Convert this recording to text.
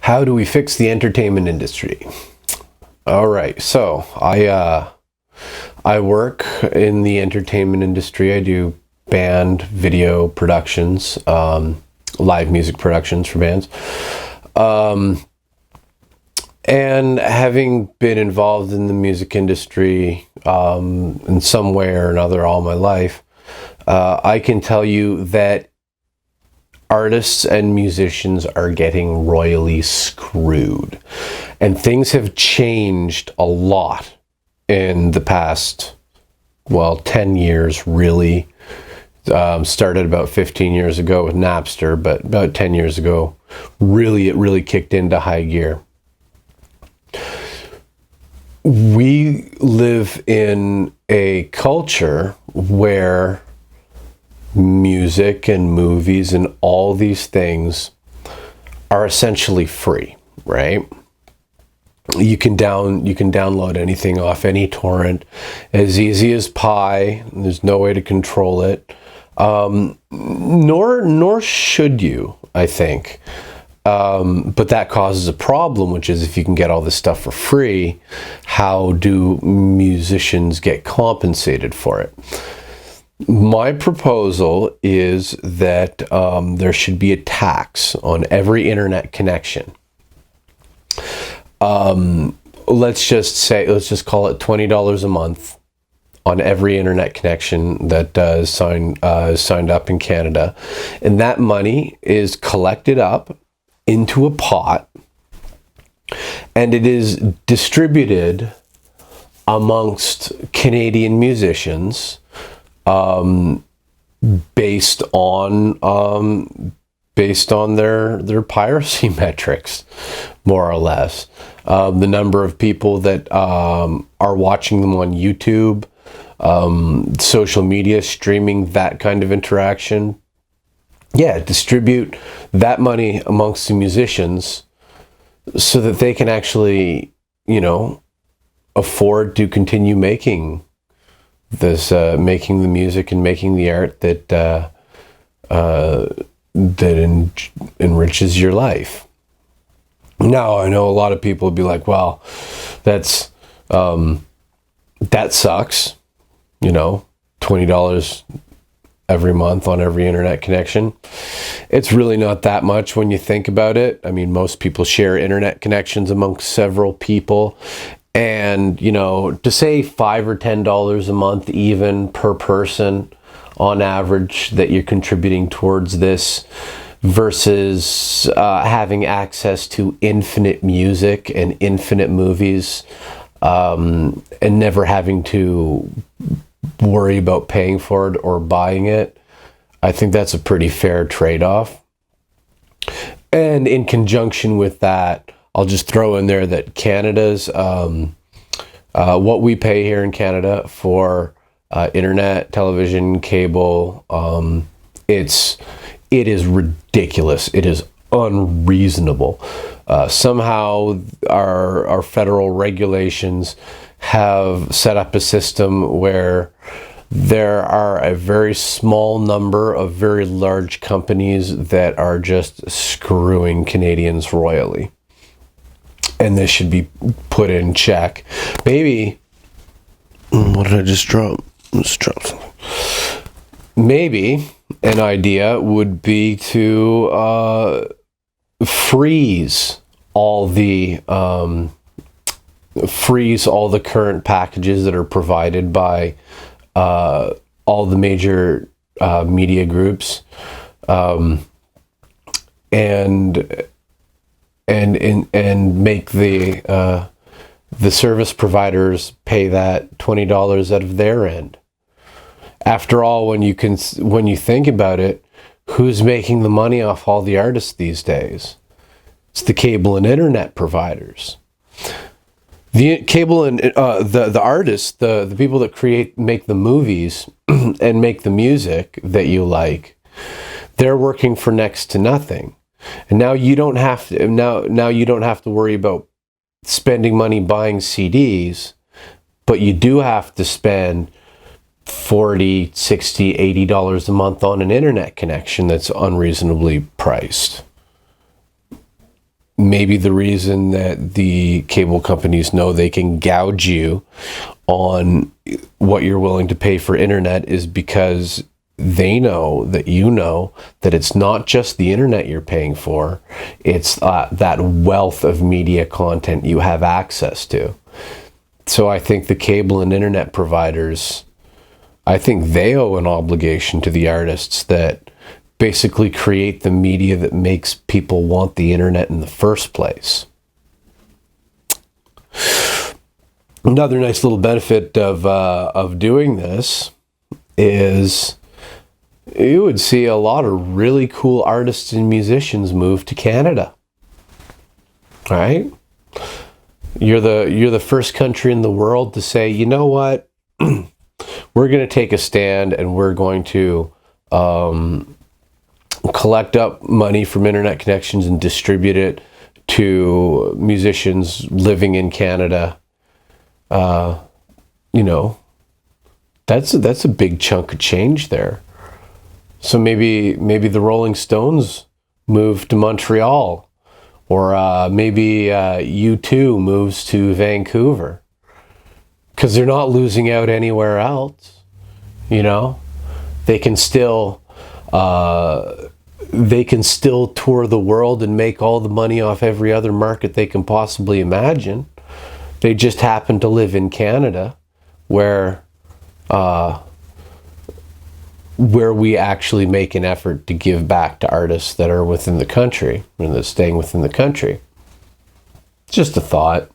How do we fix the entertainment industry? All right, so I work in the entertainment industry. I do band video productions, live music productions for bands. And having been involved in the music industry in some way or another all my life, I can tell you that artists and musicians are getting royally screwed. And things have changed a lot in the past, 10 years really. Started about 15 years ago with Napster, but about 10 years ago, it really kicked into high gear. We live in a culture where music and movies and all these things are essentially free, right? You can download anything off any torrent as easy as pie. There's no way to control it. Nor should you, I think. But that causes a problem, which is if you can get all this stuff for free, how do musicians get compensated for it? My proposal is that there should be a tax on every internet connection. Let's just call it $20 a month on every internet connection that is signed up in Canada, and that money is collected up into a pot, and it is distributed amongst Canadian musicians based on their piracy metrics, more or less. The number of people that are watching them on YouTube, social media, streaming, that kind of interaction. Yeah, distribute that money amongst the musicians so that they can actually, afford to continue making this, making the music and making the art that enriches your life. Now, I know a lot of people would be like, well, that sucks, $20 every month on every internet connection. It's really not that much when you think about it. I mean, most people share internet connections amongst several people. And, to say $5 or $10 a month even per person on average that you're contributing towards this versus having access to infinite music and infinite movies and never having to worry about paying for it or buying it, I think that's a pretty fair trade-off. And in conjunction with that, I'll just throw in there that Canada's what we pay here in Canada for internet, television, cable, it is ridiculous. It is unreasonable. Somehow our federal regulations have set up a system where there are a very small number of very large companies that are just screwing Canadians royally. And this should be put in check. Maybe, what did I just drop? Let's drop something. Maybe an idea would be to freeze all the current packages that are provided by all the major media groups, and make the service providers pay that $20 out of their end. After all, when you think about it, who's making the money off all the artists these days? It's the cable and internet providers. The cable and the artists, the people that make the movies and make the music that you like, they're working for next to nothing. And now you don't have to worry about spending money buying CDs, but you do have to spend $40, $60, $80 a month on an internet connection that's unreasonably priced. maybe the reason that the cable companies know they can gouge you on what you're willing to pay for internet is because they know that it's not just the internet you're paying for, it's that wealth of media content you have access to. So I think the cable and internet providers, I think they owe an obligation to the artists that basically create the media that makes people want the internet in the first place. Another nice little benefit of doing this is you would see a lot of really cool artists and musicians move to Canada. Right? You're the first country in the world to say, you know what, we're going to take a stand and we're going to collect up money from internet connections and distribute it to musicians living in Canada. You know, that's a big chunk of change there. So maybe the Rolling Stones move to Montreal, or maybe U2 moves to Vancouver, because they're not losing out anywhere else. You know, they can still tour the world and make all the money off every other market they can possibly imagine. They just happen to live in Canada, where we actually make an effort to give back to artists that are within the country and that's staying within the country. Just a thought.